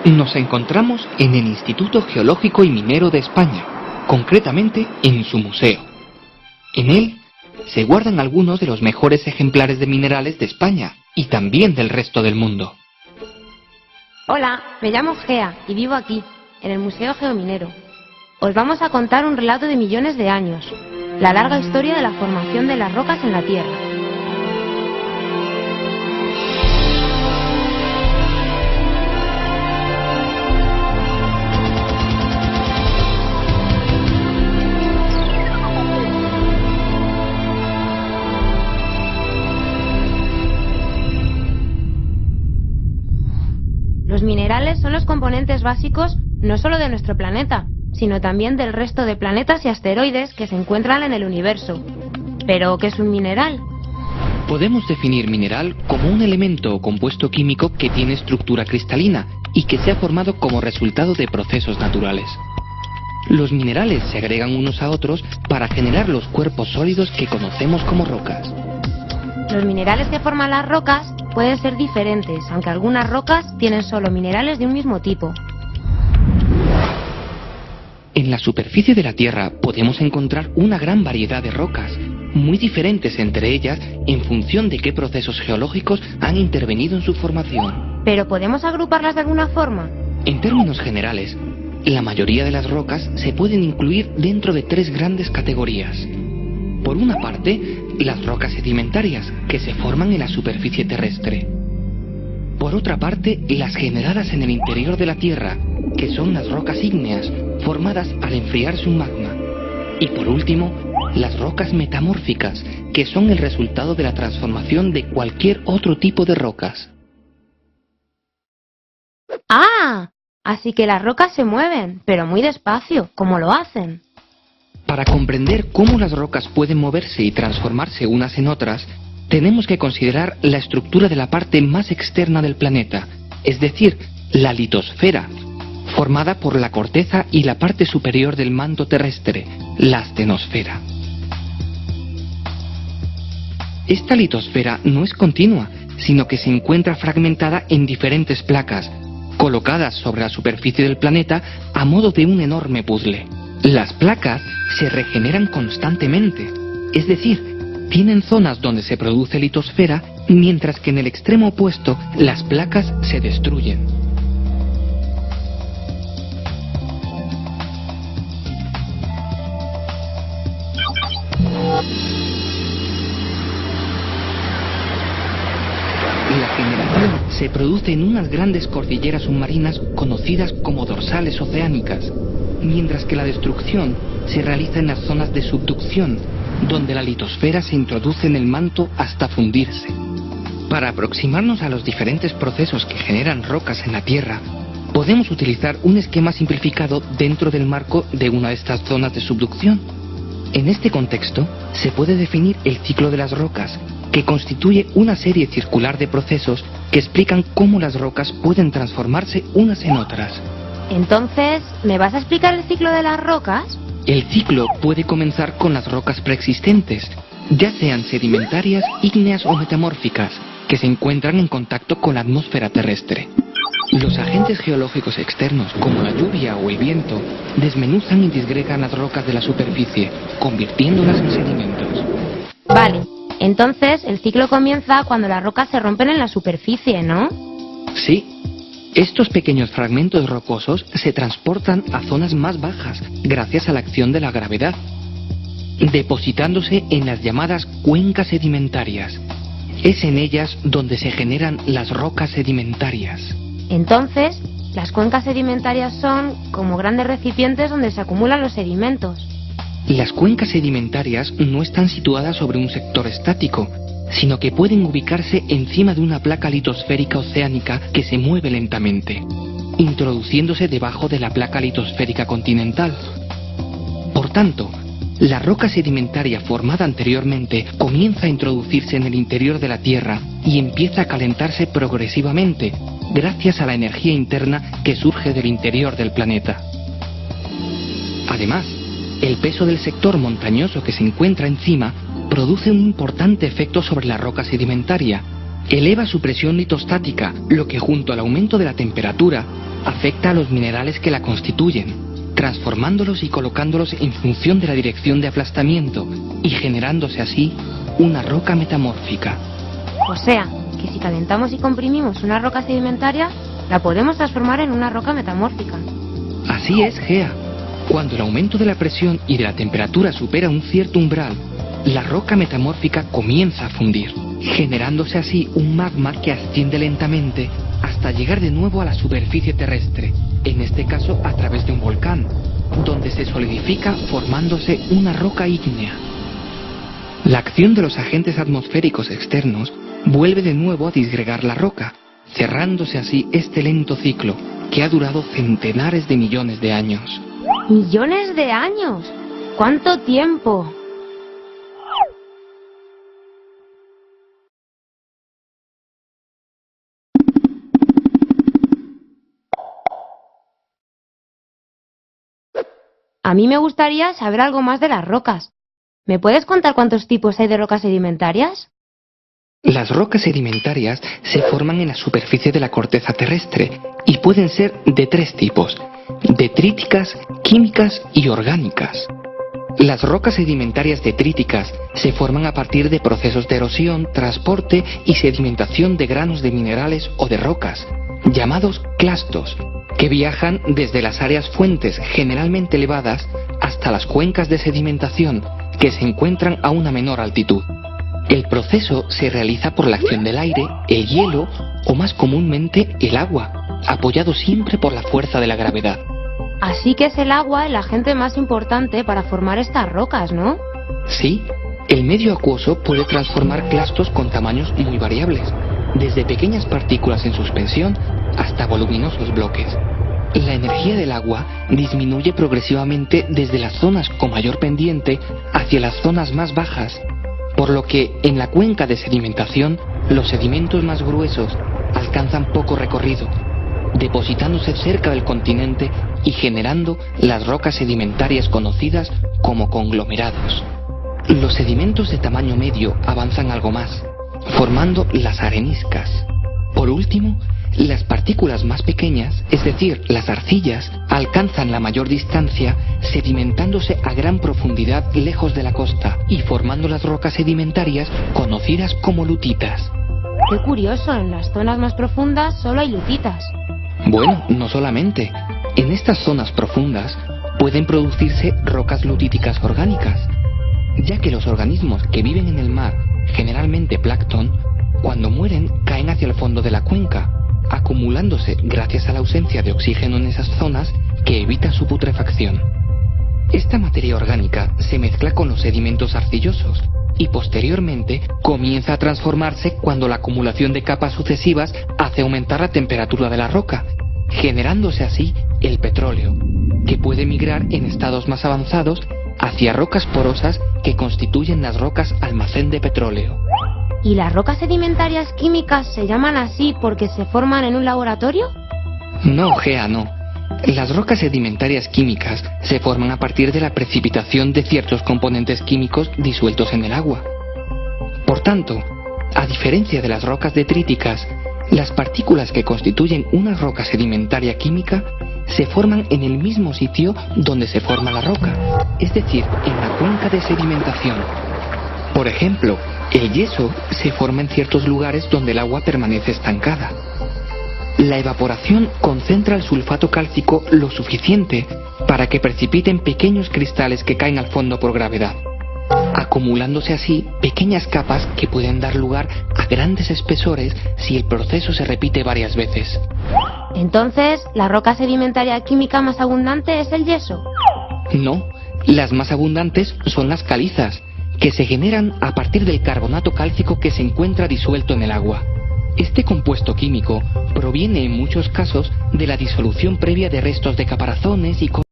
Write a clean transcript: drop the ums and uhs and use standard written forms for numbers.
Nos encontramos en el Instituto Geológico y Minero de España, concretamente en su museo. En él se guardan algunos de los mejores ejemplares de minerales de España y también del resto del mundo. Hola, me llamo Gea y vivo aquí, en el Museo Geominero. Os vamos a contar un relato de millones de años, la larga historia de la formación de las rocas en la Tierra. Los minerales son los componentes básicos no solo de nuestro planeta, sino también del resto de planetas y asteroides que se encuentran en el universo. ¿Pero qué es un mineral? Podemos definir mineral como un elemento o compuesto químico que tiene estructura cristalina y que se ha formado como resultado de procesos naturales. Los minerales se agregan unos a otros para generar los cuerpos sólidos que conocemos como rocas. Los minerales que forman las rocas pueden ser diferentes, aunque algunas rocas tienen solo minerales de un mismo tipo. En la superficie de la Tierra podemos encontrar una gran variedad de rocas, muy diferentes entre ellas en función de qué procesos geológicos han intervenido en su formación. ¿Pero podemos agruparlas de alguna forma? En términos generales, la mayoría de las rocas se pueden incluir dentro de tres grandes categorías. Por una parte, las rocas sedimentarias, que se forman en la superficie terrestre. Por otra parte, las generadas en el interior de la Tierra, que son las rocas ígneas, formadas al enfriarse un magma. Y por último, las rocas metamórficas, que son el resultado de la transformación de cualquier otro tipo de rocas. ¡Ah! Así que las rocas se mueven, pero muy despacio, ¿cómo lo hacen? Para comprender cómo las rocas pueden moverse y transformarse unas en otras, tenemos que considerar la estructura de la parte más externa del planeta, es decir, la litosfera, formada por la corteza y la parte superior del manto terrestre, la astenosfera. Esta litosfera no es continua, sino que se encuentra fragmentada en diferentes placas, colocadas sobre la superficie del planeta a modo de un enorme puzzle. Las placas se regeneran constantemente, es decir, tienen zonas donde se produce litosfera, mientras que en el extremo opuesto las placas se destruyen. La generación se produce en unas grandes cordilleras submarinas conocidas como dorsales oceánicas, mientras que la destrucción se realiza en las zonas de subducción, donde la litosfera se introduce en el manto hasta fundirse. Para aproximarnos a los diferentes procesos que generan rocas en la Tierra, podemos utilizar un esquema simplificado dentro del marco de una de estas zonas de subducción. En este contexto, se puede definir el ciclo de las rocas, que constituye una serie circular de procesos que explican cómo las rocas pueden transformarse unas en otras. Entonces, ¿me vas a explicar el ciclo de las rocas? El ciclo puede comenzar con las rocas preexistentes, ya sean sedimentarias, ígneas o metamórficas, que se encuentran en contacto con la atmósfera terrestre. Los agentes geológicos externos, como la lluvia o el viento, desmenuzan y disgregan las rocas de la superficie, convirtiéndolas en sedimentos. Vale, entonces el ciclo comienza cuando las rocas se rompen en la superficie, ¿no? Sí. Estos pequeños fragmentos rocosos se transportan a zonas más bajas gracias a la acción de la gravedad, depositándose en las llamadas cuencas sedimentarias. Es en ellas donde se generan las rocas sedimentarias. Entonces, las cuencas sedimentarias son como grandes recipientes donde se acumulan los sedimentos. Las cuencas sedimentarias no están situadas sobre un sector estático, sino que pueden ubicarse encima de una placa litosférica oceánica que se mueve lentamente, introduciéndose debajo de la placa litosférica continental. Por tanto, la roca sedimentaria formada anteriormente comienza a introducirse en el interior de la Tierra y empieza a calentarse progresivamente, gracias a la energía interna que surge del interior del planeta. Además, el peso del sector montañoso que se encuentra encima produce un importante efecto sobre la roca sedimentaria. Eleva su presión litostática, lo que junto al aumento de la temperatura afecta a los minerales que la constituyen, transformándolos y colocándolos en función de la dirección de aplastamiento y generándose así una roca metamórfica. O sea, que si calentamos y comprimimos una roca sedimentaria, la podemos transformar en una roca metamórfica. Así es, Gea. Cuando el aumento de la presión y de la temperatura supera un cierto umbral, la roca metamórfica comienza a fundir, generándose así un magma que asciende lentamente hasta llegar de nuevo a la superficie terrestre, en este caso a través de un volcán, donde se solidifica formándose una roca ígnea. La acción de los agentes atmosféricos externos vuelve de nuevo a disgregar la roca, cerrándose así este lento ciclo que ha durado centenares de millones de años. ¡Millones de años! ¿Cuánto tiempo? A mí me gustaría saber algo más de las rocas. ¿Me puedes contar cuántos tipos hay de rocas sedimentarias? Las rocas sedimentarias se forman en la superficie de la corteza terrestre y pueden ser de tres tipos: detríticas, químicas y orgánicas. Las rocas sedimentarias detríticas se forman a partir de procesos de erosión, transporte y sedimentación de granos de minerales o de rocas, llamados clastos, que viajan desde las áreas fuentes generalmente elevadas hasta las cuencas de sedimentación que se encuentran a una menor altitud. El proceso se realiza por la acción del aire, el hielo o más comúnmente el agua, apoyado siempre por la fuerza de la gravedad. Así que es el agua el agente más importante para formar estas rocas, ¿no? Sí, el medio acuoso puede transformar clastos con tamaños muy variables, desde pequeñas partículas en suspensión hasta voluminosos bloques. La energía del agua disminuye progresivamente desde las zonas con mayor pendiente hacia las zonas más bajas, por lo que en la cuenca de sedimentación los sedimentos más gruesos alcanzan poco recorrido, depositándose cerca del continente y generando las rocas sedimentarias conocidas como conglomerados. Los sedimentos de tamaño medio avanzan algo más, formando las areniscas. Por último, las partículas más pequeñas, es decir, las arcillas, alcanzan la mayor distancia sedimentándose a gran profundidad lejos de la costa y formando las rocas sedimentarias conocidas como lutitas. Qué curioso, en las zonas más profundas solo hay lutitas. Bueno, no solamente. En estas zonas profundas pueden producirse rocas lutíticas orgánicas, ya que los organismos que viven en el mar, generalmente plancton, cuando mueren caen hacia el fondo de la cuenca, acumulándose gracias a la ausencia de oxígeno en esas zonas que evita su putrefacción. Esta materia orgánica se mezcla con los sedimentos arcillosos y posteriormente comienza a transformarse cuando la acumulación de capas sucesivas hace aumentar la temperatura de la roca, generándose así el petróleo, que puede migrar en estados más avanzados hacia rocas porosas que constituyen las rocas almacén de petróleo. ¿Y las rocas sedimentarias químicas se llaman así porque se forman en un laboratorio? No, Gea, no. Las rocas sedimentarias químicas se forman a partir de la precipitación de ciertos componentes químicos disueltos en el agua. Por tanto, a diferencia de las rocas detríticas, las partículas que constituyen una roca sedimentaria química se forman en el mismo sitio donde se forma la roca, es decir, en la cuenca de sedimentación. Por ejemplo, el yeso se forma en ciertos lugares donde el agua permanece estancada. La evaporación concentra el sulfato cálcico lo suficiente para que precipiten pequeños cristales que caen al fondo por gravedad, acumulándose así pequeñas capas que pueden dar lugar a grandes espesores si el proceso se repite varias veces. Entonces, ¿la roca sedimentaria química más abundante es el yeso? No, las más abundantes son las calizas, que se generan a partir del carbonato cálcico que se encuentra disuelto en el agua. Este compuesto químico proviene en muchos casos de la disolución previa de restos de caparazones y